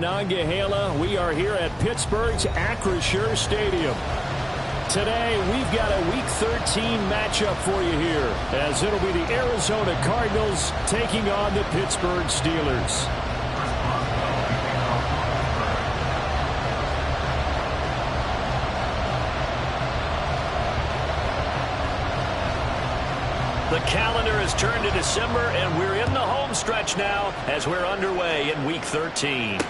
Nangahala, we are here at Pittsburgh's Acrisure Stadium. Today, we've got a Week 13 matchup for you here, as it'll be the Arizona Cardinals taking on the Pittsburgh Steelers. The calendar has turned to December, and we're in the home stretch now as we're underway in Week 13.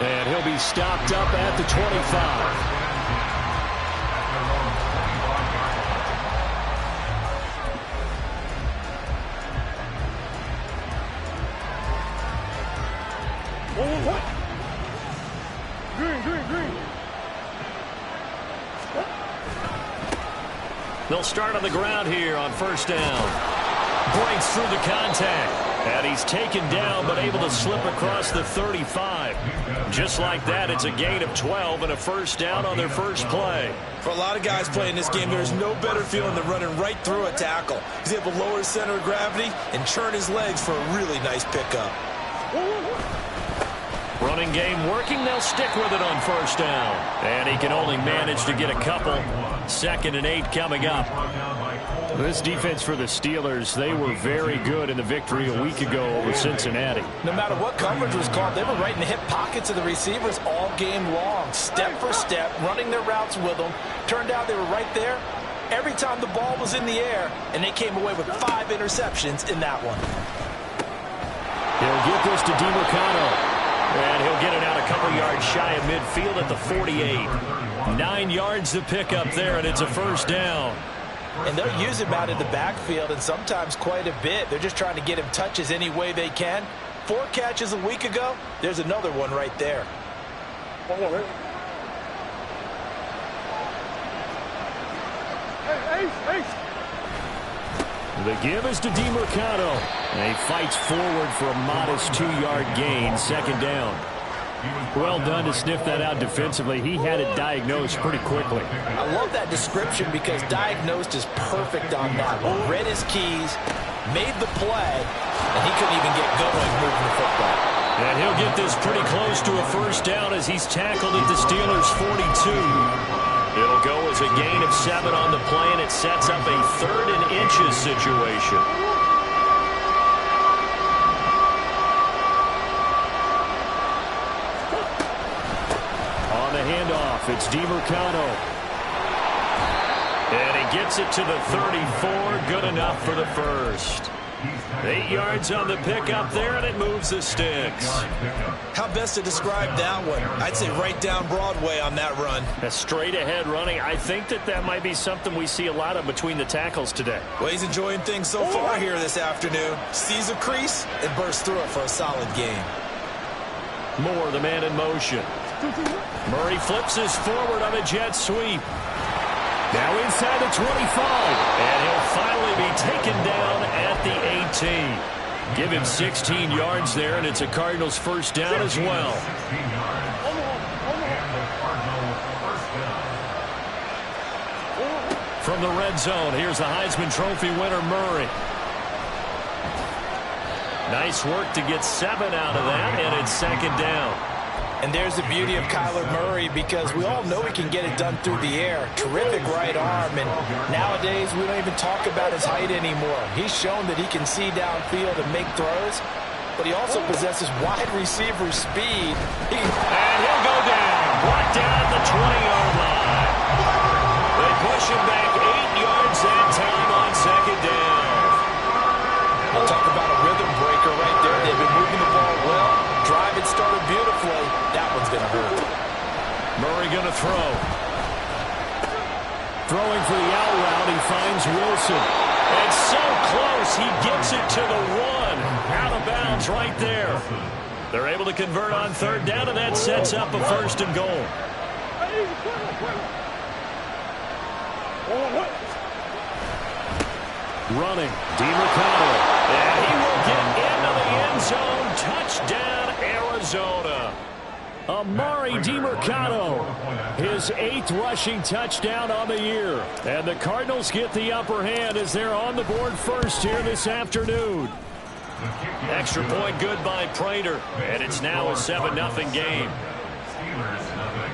And he'll be stopped up at the 25. What? Green. They'll start on the ground here on first down. Breaks through the contact. And he's taken down but able to slip across the 35. Just like that, it's a gain of 12 and a first down on their first play. For a lot of guys playing this game, there's no better feeling than running right through a tackle. He's able to lower his center of gravity and churn his legs for a really nice pickup. Running game working. They'll stick with it on first down. And he can only manage to get a couple. 2nd and 8 coming up. This defense for the Steelers, they were very good in the victory a week ago over Cincinnati. No matter what coverage was called, they were right in the hip pockets of the receivers all game long. Step for step, running their routes with them. Turned out they were right there every time the ball was in the air, and they came away with 5 interceptions in that one. He'll get this to DeMarcano. And he'll get it out a couple yards shy of midfield at the 48. 9 yards to pick up there, and it's a first down. And they'll use him out in the backfield, and sometimes quite a bit. They're just trying to get him touches any way they can. 4 catches a week ago. There's another one right there. Hey. The give is to DeMarcano. And he fights forward for a modest 2-yard gain, 2nd down. Well done to sniff that out defensively. He had it diagnosed pretty quickly. I love that description because diagnosed is perfect on that one. Read his keys, made the play, and he couldn't even get going moving the football. And he'll get this pretty close to a first down as he's tackled at the Steelers' 42. It'll go as a gain of 7 on the play, and it sets up a 3rd and inches situation. On the handoff, it's DeMarcano. And he gets it to the 34, good enough for the first. 8 yards on the pickup there, and it moves the sticks. How best to describe that one? I'd say right down Broadway on that run. A straight-ahead running. I think that might be something we see a lot of between the tackles today. Well, he's enjoying things so far here this afternoon. Sees a crease and bursts through it for a solid gain. Moore, the man in motion. Murray flips his forward on a jet sweep. Now inside the 25, and he'll finally be taken down at the 18. Give him 16 yards there, and it's a Cardinals first down as well. From the red zone, here's the Heisman Trophy winner, Murray. Nice work to get 7 out of that, and it's 2nd down. And there's the beauty of Kyler Murray because we all know he can get it done through the air. Terrific right arm, and nowadays we don't even talk about his height anymore. He's shown that he can see downfield and make throws, but he also possesses wide receiver speed. And he'll go down, brought down at the 20-yard line. They push him back 8 yards that time on 2nd down. I'll talk about a rhythm breaker right there. They've been moving the ball well. Drive had started beautifully. That one's going to hurt. Murray going to throw. Throwing for the out route, he finds Wilson. And so close, he gets it to the 1. Out of bounds right there. They're able to convert on 3rd down, and that sets up a 1st and goal. Running, DeMarcano. And he will get into the end zone. Touchdown, Arizona. Amari DeMarcano, his 8th rushing touchdown on the year. And the Cardinals get the upper hand as they're on the board first here this afternoon. Extra point good by Prater. And it's now a 7-0 game. Steelers nothing.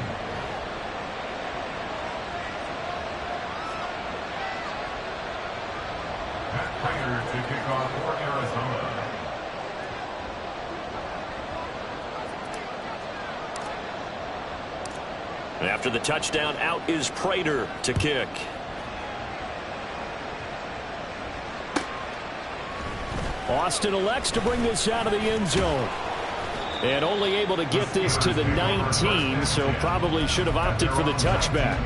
Matt Prater to kick off for Arizona. After the touchdown, out is Prater to kick. Austin elects to bring this out of the end zone. And only able to get this to the 19, so probably should have opted for the touchback.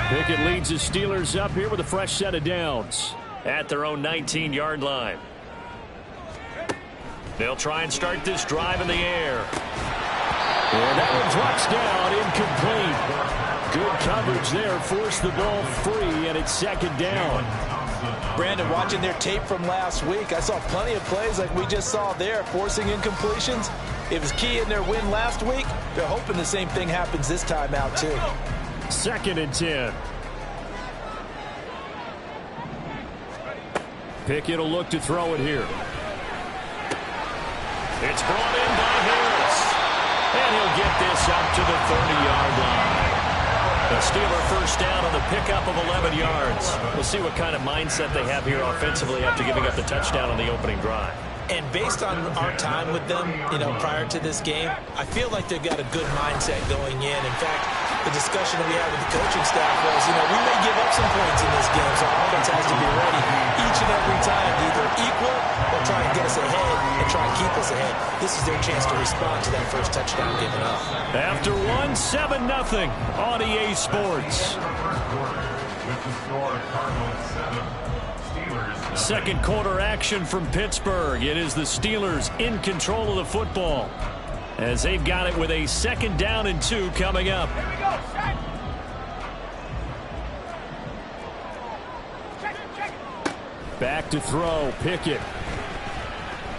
Pickett leads the Steelers up here with a fresh set of downs at their own 19-yard line. They'll try and start this drive in the air. And that one drops down, incomplete. Good coverage there, forced the ball free, and it's second down. Brandon, watching their tape from last week, I saw plenty of plays like we just saw there, forcing incompletions. It was key in their win last week. They're hoping the same thing happens this time out, too. 2nd and 10. Pickett will look to throw it here. It's brought in by Harris. And he'll get this up to the 30-yard line. The Steeler first down on the pickup of 11 yards. We'll see what kind of mindset they have here offensively after giving up the touchdown on the opening drive. And based on our time with them, prior to this game, I feel like they've got a good mindset going in. In fact, the discussion that we had with the coaching staff was, we may give up some points in this game, so our offense has to be ready each and every time to either equal or try and get us ahead and try and keep us ahead. This is their chance to respond to that first touchdown given up. After 7-0 on EA Sports. With the score, Cardinal 7. Second quarter action from Pittsburgh. It is the Steelers in control of the football as they've got it with a 2nd down and 2 coming up. Back to throw, Pickett.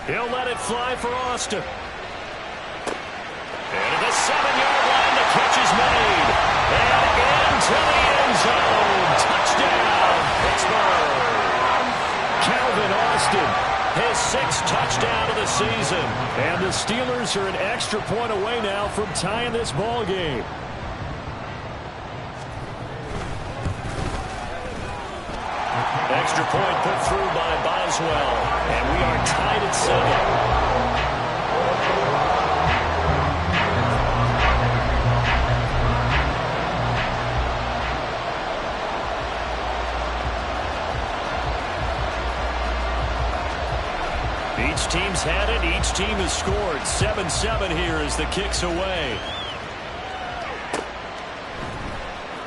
He'll let it fly for Austin. And at the 7-yard line, the catch is made. And into the end zone. Touchdown, Pittsburgh. Calvin Austin, his 6th touchdown of the season. And the Steelers are an extra point away now from tying this ball game. Extra point put through by Boswell. And we are tied at 7. Each team's had it. Each team has scored. 7-7 here as the kick's away.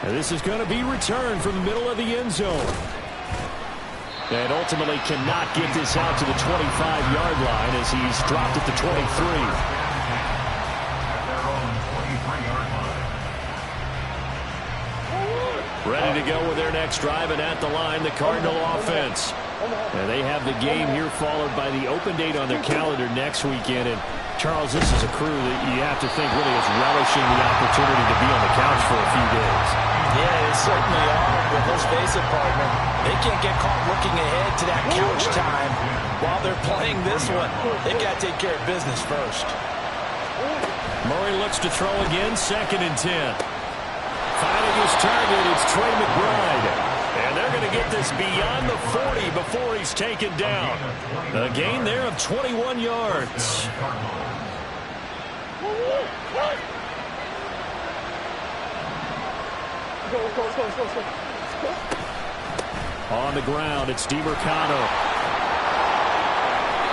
And this is going to be returned from the middle of the end zone. And ultimately cannot get this out to the 25-yard line as he's dropped at the 23. Ready to go with their next drive, and at the line, the Cardinal offense. And they have the game here followed by the open date on their calendar next weekend. And, Charles, this is a crew that you have to think really is relishing the opportunity to be on the couch for a few days. Yeah, they certainly are. But let's face it, partner, they can't get caught looking ahead to that couch time while they're playing this one. They've got to take care of business first. Murray looks to throw again, 2nd and 10. Finding his target, it's Trey McBride. And they're going to get this beyond the 40 before he's taken down. A gain there of 21 yards. On the ground, it's DiMercado.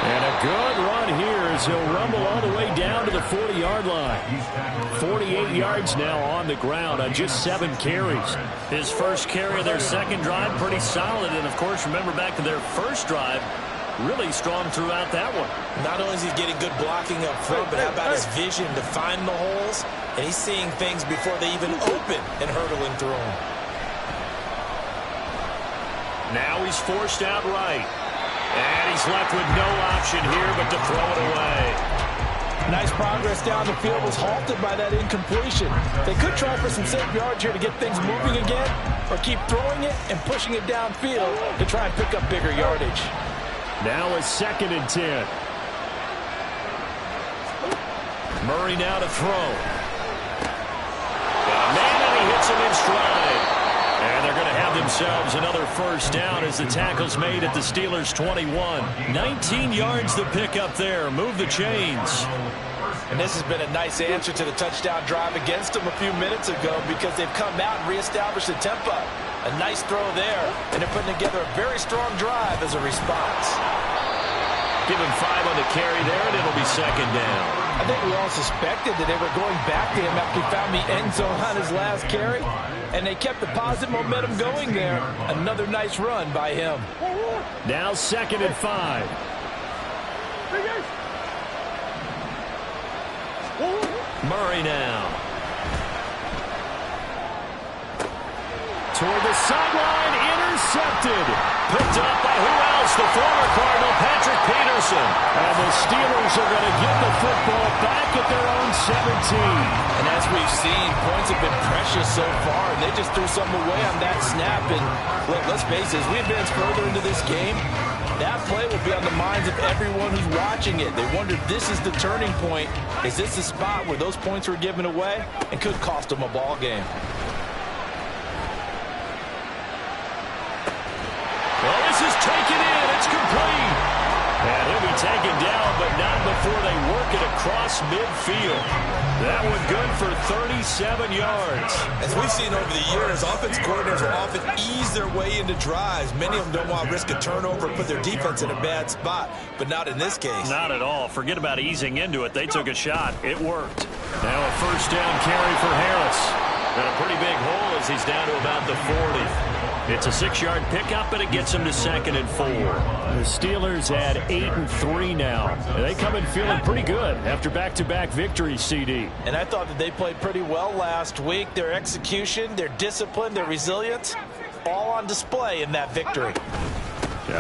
And a good run here as he'll rumble all the way down to the 40-yard line. 48 yards now on the ground on just 7 carries. His first carry of their second drive, pretty solid. And, of course, remember back to their first drive, really strong throughout that one. Not only is he getting good blocking up front, but how about his vision to find the holes? And he's seeing things before they even open and hurdling through them. Now he's forced out right. And he's left with no option here but to throw it away. Nice progress down the field was halted by that incompletion. They could try for some safe yards here to get things moving again, or keep throwing it and pushing it downfield to try and pick up bigger yardage. Now a 2nd and 10. Murray now to throw. Got a man, and he hits him in stride. And they're going to have themselves another first down as the tackle's made at the Steelers' 21. 19 yards to pick up there. Move the chains. And this has been a nice answer to the touchdown drive against them a few minutes ago, because they've come out and reestablished the tempo. A nice throw there, and they're putting together a very strong drive as a response. Give him 5 on the carry there, and it'll be 2nd down. I think we all suspected that they were going back to him after he found the end zone on his last carry, and they kept the positive momentum going there. Another nice run by him. Now 2nd and 5. Murray now. Toward the sideline, intercepted. Picked up by who else? The former Cardinal, Patrick Peterson. And the Steelers are going to get the football back at their own 17. And as we've seen, points have been precious so far, and they just threw something away on that snap. And look, let's face it, as we advance further into this game, that play will be on the minds of everyone who's watching it. They wonder, this is the turning point. Is this the spot where those points were given away and could cost them a ball game? Well, this is taken in. It's complete. And he'll be taken down, but not before they work it across midfield. That one good for 37 yards. As we've seen over the years, offensive coordinators will often ease their way into drives. Many of them don't want to risk a turnover and put their defense in a bad spot, but not in this case. Not at all. Forget about easing into it. They took a shot. It worked. Now a first down carry for Harris. Got a pretty big hole as he's down to about the 40. It's a 6-yard pickup, but it gets him to 2nd and 4. The Steelers at 8-3 now. They come in feeling pretty good after back-to-back victories, CD. And I thought that they played pretty well last week. Their execution, their discipline, their resilience, all on display in that victory.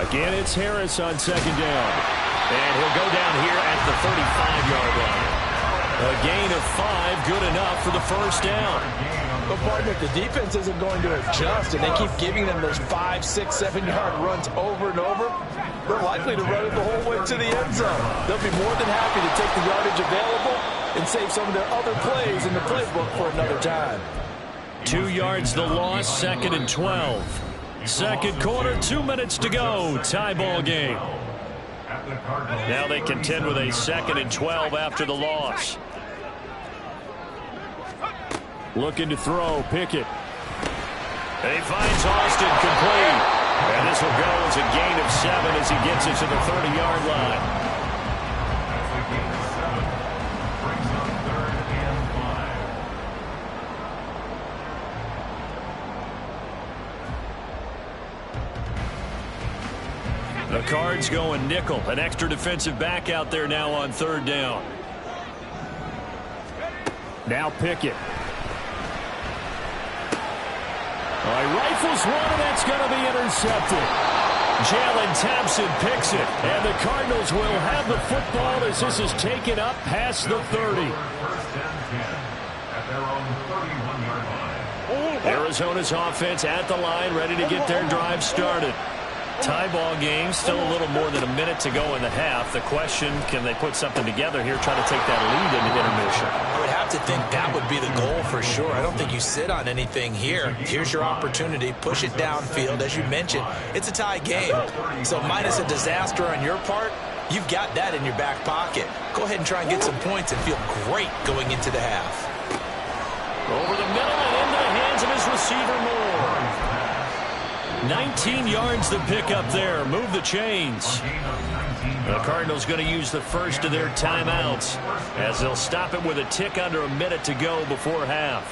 Again, it's Harris on 2nd down. And he'll go down here at the 35-yard line. A gain of 5, good enough for the first down. But partner, if the defense isn't going to adjust and they keep giving them those 5, 6, 7-yard runs over and over, they're likely to run it the whole way to the end zone. They'll be more than happy to take the yardage available and save some of their other plays in the playbook for another time. 2 yards the loss, 2nd and 12. Second quarter, 2 minutes to go. Tie ball game. Now they contend with a 2nd and 12 after the loss. Looking to throw, Pickett. And he finds Austin complete. And this will go as a gain of 7 as he gets it to the 30-yard line. The Cards going nickel. An extra defensive back out there now on 3rd down. Now Pickett. He rifles one, and that's going to be intercepted. Jalen Thompson picks it, and the Cardinals will have the football as this is taken up past the 30. Arizona's offense at the line, ready to get their drive started. Tie ball game, still a little more than a minute to go in the half. The question, can they put something together here, try to take that lead into intermission? I would have to think that would be the goal for sure. I don't think you sit on anything here. Here's your opportunity. Push it downfield. As you mentioned, it's a tie game. So minus a disaster on your part, you've got that in your back pocket. Go ahead and try and get some points and feel great going into the half. Over the middle and into the hands of his receiver Moore. 19 yards to pick up there. Move the chains. The Cardinals going to use the first of their timeouts as they'll stop it with a tick under a minute to go before half.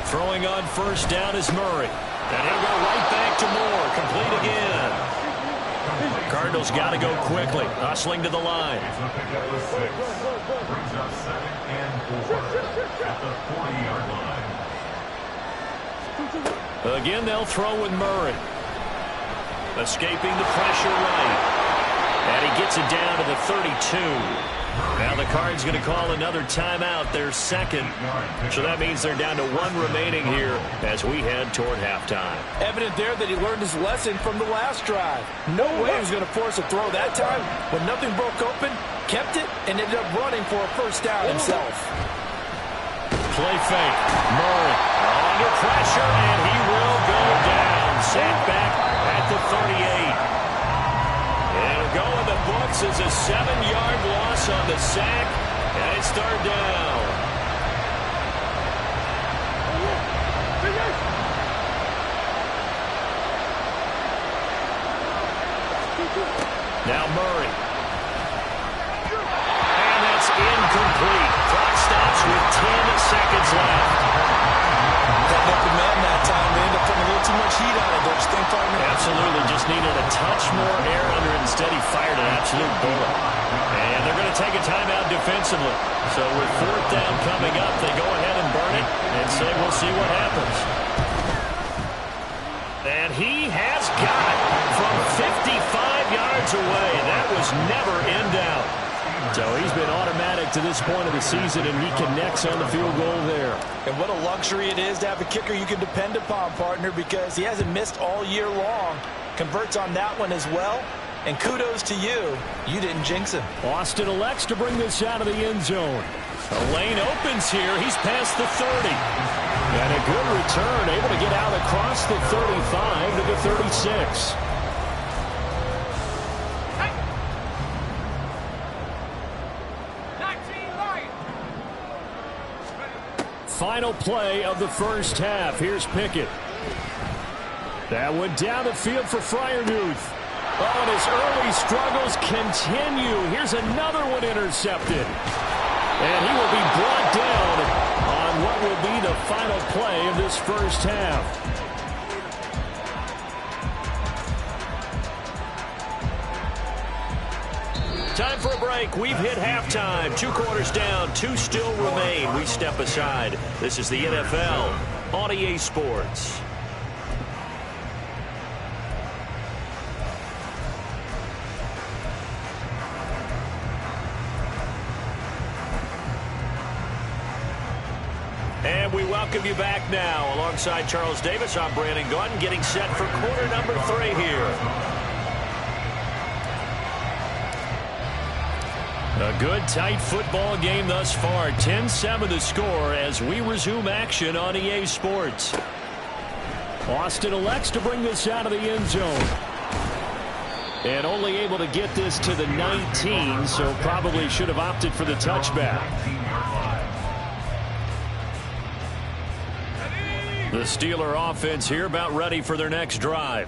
Throwing on first down is Murray. And he'll go right back to Moore. Complete again. Cardinals got to go quickly. Hustling to the line. He's going to pick up the 6. Brings up 2nd and 4 at the 40-yard line. Again, they'll throw with Murray. Escaping the pressure right. And he gets it down to the 32. Now the Cards going to call another timeout, their second. So that means they're down to 1 remaining here as we head toward halftime. Evident there that he learned his lesson from the last drive. No way he was going to force a throw that time. When nothing broke open, kept it, and ended up running for a first down himself. Play fake. Murray under pressure, and he will go down. Sat back at the 38. It'll go in the books as a 7-yard loss on the sack, and it's 3rd down. Now Murray. And that's incomplete. Clock stops with 10 seconds left. Got open man that time. They ended up putting a little too much heat on it, don't you think, partner? Absolutely. Just needed a touch more air under it. Instead, he fired an absolute bullet. And they're going to take a timeout defensively. So with 4th down coming up, they go ahead and burn it and say, we'll see what happens. And he has got it from 55 yards away. That was never in doubt. So he's been automatic to this point of the season, and he connects on the field goal there. And what a luxury it is to have a kicker you can depend upon, partner, because he hasn't missed all year long. Converts on that one as well. And kudos to you. You didn't jinx him. Austin elects to bring this out of the end zone. A lane opens here. He's past the 30. And a good return, able to get out across the 35 to the 36. Final play of the first half. Here's Pickett. That went down the field for Freiermuth. Oh, and his early struggles continue. Here's another one intercepted. And he will be brought down on what will be the final play of this first half. Time for a break. We've hit halftime. 2 quarters down. 2 still remain. We step aside. This is the NFL on EA Sports. And we welcome you back now. Alongside Charles Davis, I'm Brandon Gaudin, getting set for quarter number 3 here. A good, tight football game thus far. 10-7 the score as we resume action on EA Sports. Austin elects to bring this out of the end zone. And only able to get this to the 19, so probably should have opted for the touchback. The Steeler offense here about ready for their next drive.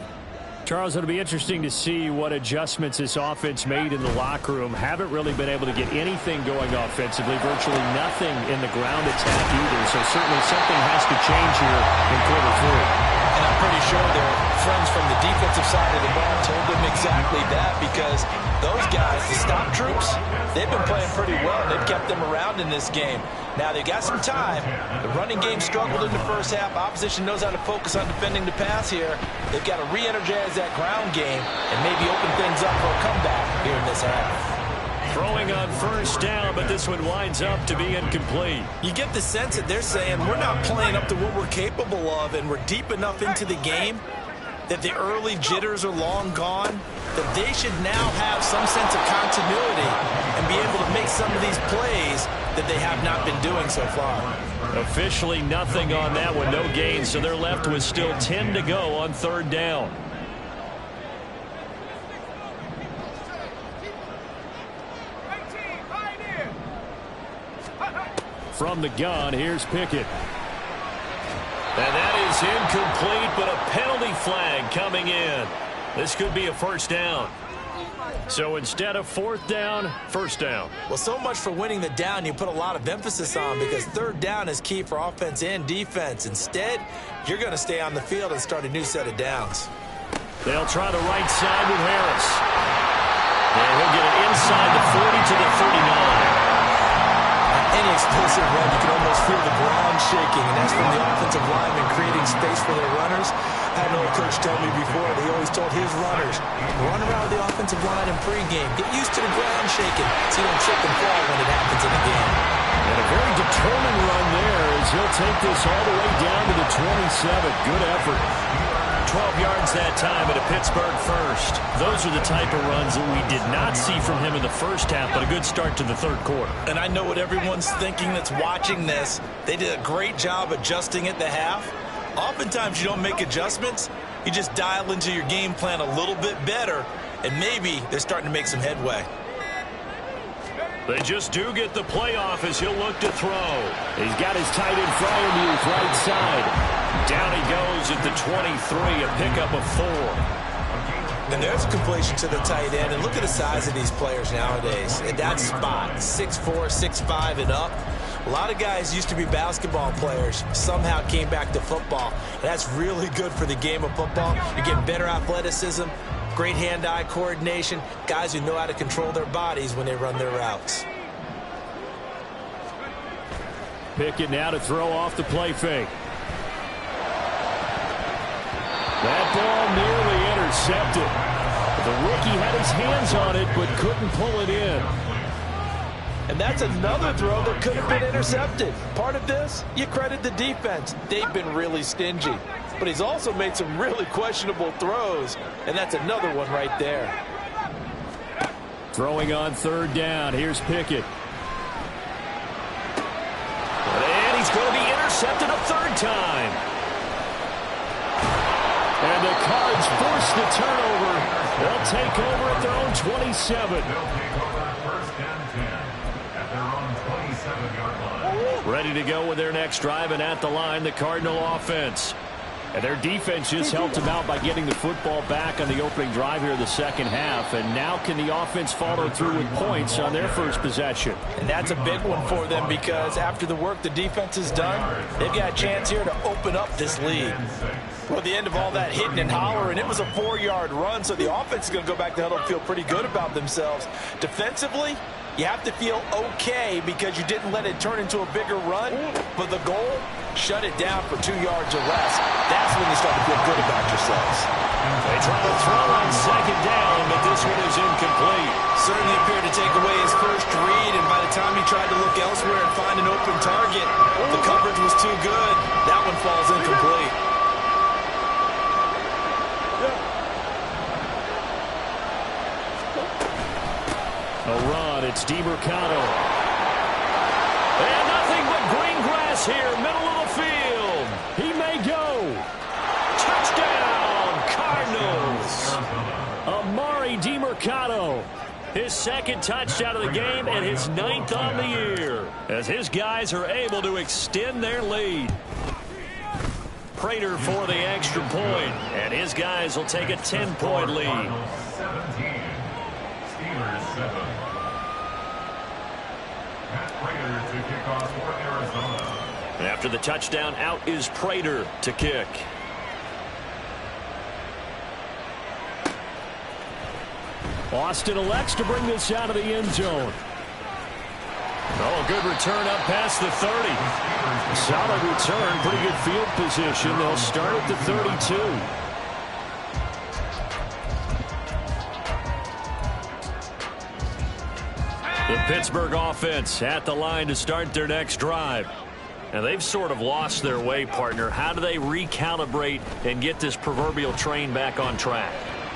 Charles, it'll be interesting to see what adjustments this offense made in the locker room. Haven't really been able to get anything going offensively. Virtually nothing in the ground attack either. So certainly something has to change here in quarter 3. And I'm pretty sure their friends from the defensive side of the ball told them exactly that, because those guys, the stop troops, they've been playing pretty well. They've kept them around in this game. Now, they've got some time. The running game struggled in the first half. Opposition knows how to focus on defending the pass here. They've got to re-energize that ground game and maybe open things up for a comeback here in this half. Throwing on first down, but this one winds up to be incomplete. You get the sense that they're saying we're not playing up to what we're capable of, and we're deep enough into the game that the early jitters are long gone, that they should now have some sense of continuity and be able to make some of these plays that they have not been doing so far. Officially nothing on that one, no gain, so they're left with still 10 to go on 3rd down. From the gun, here's Pickett. And that is incomplete, but a penalty flag coming in. This could be a first down. So instead of 4th down, first down. Well, so much for winning the down you put a lot of emphasis on, because 3rd down is key for offense and defense. Instead, you're going to stay on the field and start a new set of downs. They'll try the right side with Harris. And he'll get it inside the 40 to the 39. Any explosive run, you can almost feel the ground shaking, and that's from the offensive linemen creating space for their runners. I had an old coach tell me before, they always told his runners, run around the offensive line in pregame. Get used to the ground shaking so you don't trip and fall when it happens in the game. And a very determined run there as he'll take this all the way down to the 27. Good effort. 12 yards that time at a Pittsburgh first. Those are the type of runs that we did not see from him in the first half, but a good start to the third quarter. And I know what everyone's thinking that's watching this. They did a great job adjusting at the half. Oftentimes you don't make adjustments. You just dial into your game plan a little bit better, and maybe they're starting to make some headway. They just do get the playoff as he'll look to throw. He's got his tight end Freiermuth right side. Down he goes at the 23, a pickup of 4. And there's a completion to the tight end. And look at the size of these players nowadays. At that spot, 6'4", 6'5", and up. A lot of guys used to be basketball players, somehow came back to football. And that's really good for the game of football. You're getting better athleticism, great hand-eye coordination, guys who know how to control their bodies when they run their routes. Pickett now to throw off the play fake. That ball nearly intercepted. The rookie had his hands on it but couldn't pull it in. And that's another throw that could have been intercepted. Part of this, you credit the defense. They've been really stingy. But he's also made some really questionable throws, and that's another one right there. Throwing on third down. Here's Pickett. And he's going to be intercepted a third time. And the Cards force the turnover. They'll take over at their own 27. They'll take over first and 10 at their own 27-yard line. Ready to go with their next drive, and at the line, the Cardinal offense. And their defense just helped them out by getting the football back on the opening drive here in the second half. And now can the offense follow through with points on their first possession? And that's a big one for them because after the work the defense has done, they've got a chance here to open up this lead. Well, the end of all that hitting and hollering, it was a 4-yard run, so the offense is going to go back to huddle and feel pretty good about themselves. Defensively, you have to feel okay because you didn't let it turn into a bigger run, but the goal, shut it down for 2 yards or less. That's when you start to feel good about yourselves. They try to throw on second down, but this one is incomplete. Certainly appeared to take away his first read, and by the time he tried to look elsewhere and find an open target, the coverage was too good. That one falls incomplete. A run, it's DeMercado. And nothing but green grass here, middle of the field. He may go. Touchdown, Cardinals. Amari DeMercado. His second touchdown of the game and his 9th on the year, as his guys are able to extend their lead. Prater for the extra point, and his guys will take a 10-point lead. 17. Steelers 7. Matt Prater to kick off for Arizona. And after the touchdown, out is Prater to kick. Austin elects to bring this out of the end zone. Oh, good return up past the 30. Solid return, pretty good field position. They'll start at the 32. The Pittsburgh offense at the line to start their next drive. And they've sort of lost their way, partner. How do they recalibrate and get this proverbial train back on track?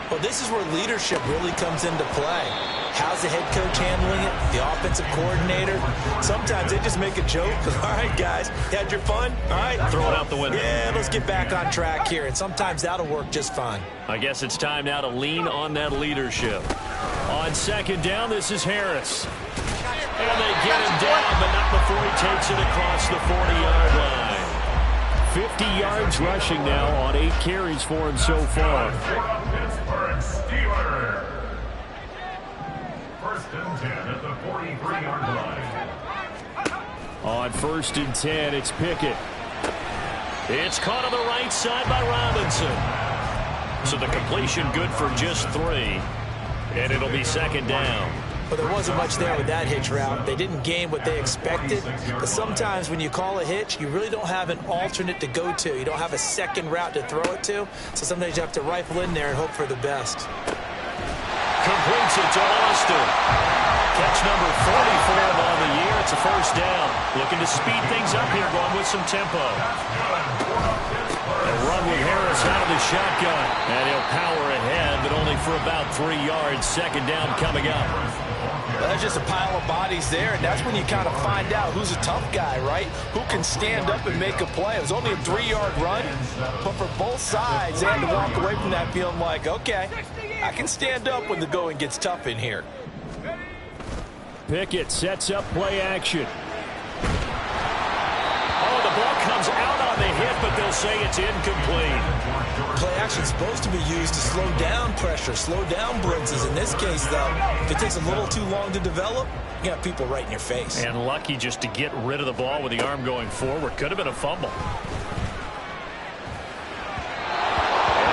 Well, this is where leadership really comes into play. How's the head coach handling it? The offensive coordinator? Sometimes they just make a joke. All right, guys, you had your fun? All right. Throw it out the window. Yeah, let's get back on track here. And sometimes that'll work just fine. I guess it's time now to lean on that leadership. On second down, this is Harris. And they get him down, but not before he takes it across the 40-yard line. 50 yards rushing now on 8 carries for him so far. Pittsburgh Steelers. First and 10 at the 43-yard line. On first and 10, it's Pickett. It's caught on the right side by Robinson. So the completion good for just 3. And it'll be second down. But there wasn't much there with that hitch route. They didn't gain what they expected. But sometimes when you call a hitch, you really don't have an alternate to go to. You don't have a second route to throw it to. So sometimes you have to rifle in there and hope for the best. Completes it to Austin. Catch number 44 on the year. It's a first down. Looking to speed things up here, going with some tempo. A run with Harris out of the shotgun. And he'll power ahead, but only for about 3 yards. Second down coming up. Well, there's just a pile of bodies there, and that's when you kind of find out who's a tough guy, right? Who can stand up and make a play. It was only a 3-yard run, but for both sides, they had to walk away from that feeling like, okay, I can stand up when the going gets tough in here. Pickett sets up play action. Oh, the ball comes out on the hit, but they'll say it's incomplete. Play action's supposed to be used to slow down pressure, slow down blitzes. In this case, though, if it takes a little too long to develop, you got people right in your face. And lucky just to get rid of the ball with the arm going forward. Could have been a fumble. And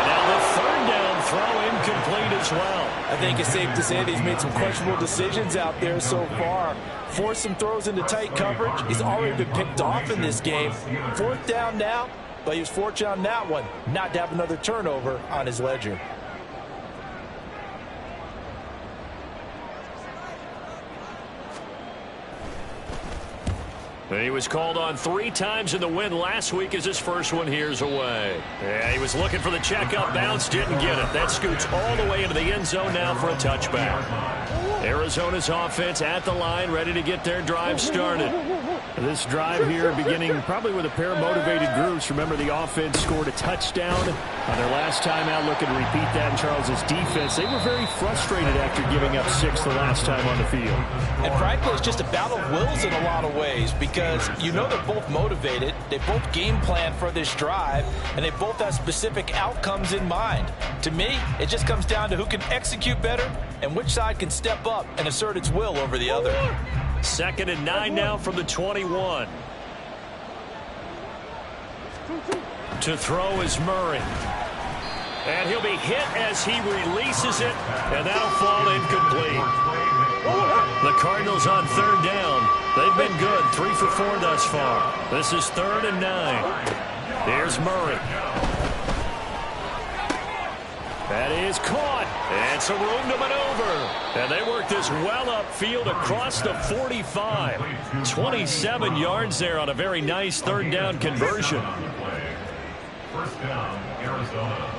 now the third down throw incomplete as well. I think it's safe to say that he's made some questionable decisions out there so far. Forced some throws into tight coverage. He's already been picked off in this game. Fourth down now, but he was fortunate on that one not to have another turnover on his ledger. He was called on 3 times in the win last week as his first one here's away. Yeah, he was looking for the checkup bounce, didn't get it. That scoots all the way into the end zone now for a touchback. Arizona's offense at the line, ready to get their drive started. This drive here beginning probably with a pair of motivated groups. Remember, the offense scored a touchdown on their last time out. Looking to repeat that in Charles's defense. They were very frustrated after giving up 6 the last time on the field. And frankly, it's just a battle of wills in a lot of ways because you know they're both motivated. They both game plan for this drive, and they both have specific outcomes in mind. To me, it just comes down to who can execute better and which side can step up and assert its will over the other. 2nd and 9 now from the 21. To throw is Murray. And he'll be hit as he releases it, and that'll fall incomplete. The Cardinals on 3rd down. They've been good, 3 for 4 thus far. This is 3rd and 9. Here's Murray. That is caught, and some room to maneuver. And they work this well upfield across the 45. 27 yards there on a very nice 3rd down conversion. First down, Arizona.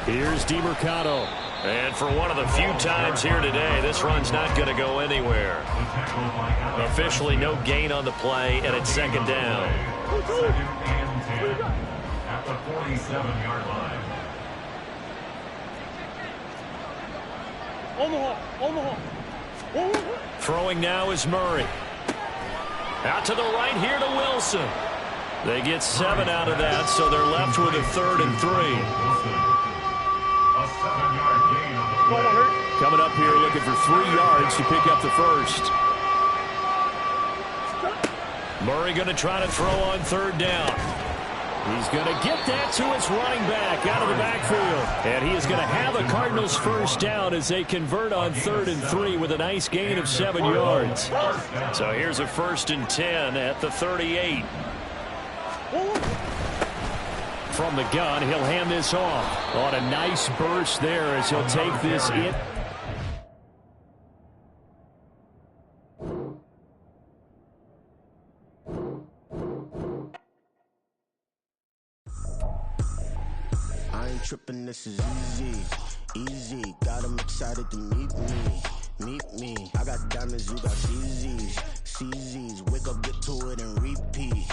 Here's DeMercado. And for one of the few times here today, this run's not going to go anywhere. Officially no gain on the play, and it's 2nd down. 2nd and 10 at the 47-yard line. Throwing now is Murray. Out to the right here to Wilson. They get 7 out of that, so they're left with a 3rd and 3. A 7-yard gain on the play. Coming up here looking for 3 yards to pick up the first. Murray going to try to throw on 3rd down. He's going to get that to his running back out of the backfield. And he is going to have a Cardinals first down as they convert on 3rd and 3 with a nice gain of 7 yards. So here's a 1st and 10 at the 38. From the gun, he'll hand this off on a nice burst there as he'll take this in. I ain't tripping, this is easy, got them excited to meet me, I got diamonds, you got CZs, wake up, get to it and repeat.